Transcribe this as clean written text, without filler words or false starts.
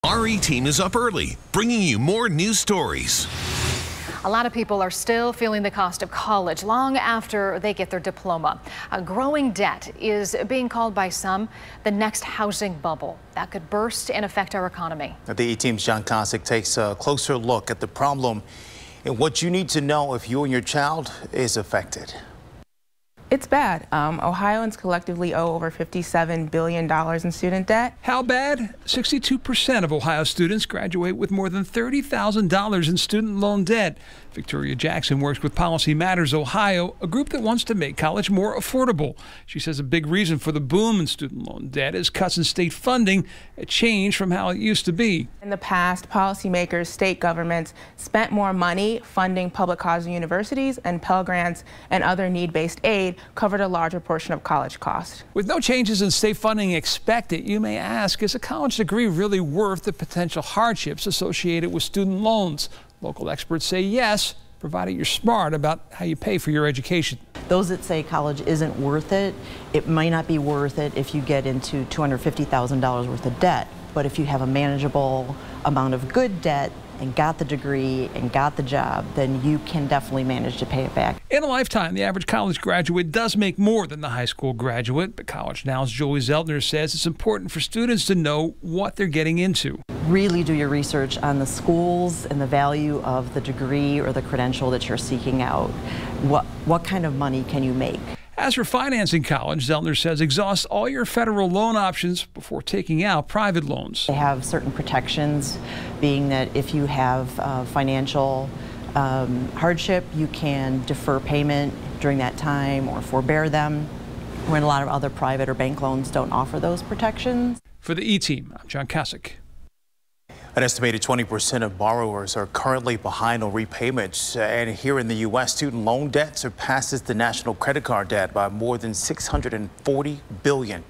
Our E-Team is up early, bringing you more news stories. A lot of people are still feeling the cost of college long after they get their diploma. A growing debt is being called by some the next housing bubble that could burst and affect our economy. The E-Team's John Kosick takes a closer look at the problem and what you need to know if you and your child is affected. It's bad. Ohioans collectively owe over $57 billion in student debt. How bad? 62% of Ohio students graduate with more than $30,000 in student loan debt. Victoria Jackson works with Policy Matters Ohio, a group that wants to make college more affordable. She says a big reason for the boom in student loan debt is cuts in state funding, a change from how it used to be. In the past, policymakers, state governments spent more money funding public college universities, and Pell Grants and other need-based aid covered a larger portion of college costs. With no changes in state funding expected, you may ask, is a college degree really worth the potential hardships associated with student loans? Local experts say yes, provided you're smart about how you pay for your education. Those that say college isn't worth it, it might not be worth it if you get into $250,000 worth of debt. But if you have a manageable amount of good debt and got the degree and got the job, then you can definitely manage to pay it back. In a lifetime, the average college graduate does make more than the high school graduate, but College Now's Julie Zeltner says it's important for students to know what they're getting into. Really do your research on the schools and the value of the degree or the credential that you're seeking out. What kind of money can you make? As for financing college, Zeltner says exhaust all your federal loan options before taking out private loans. They have certain protections, being that if you have financial hardship, you can defer payment during that time or forbear them, when a lot of other private or bank loans don't offer those protections. For the E-Team, I'm John Kosick. An estimated 20% of borrowers are currently behind on repayments. And here in the U.S., student loan debt surpasses the national credit card debt by more than $640 billion.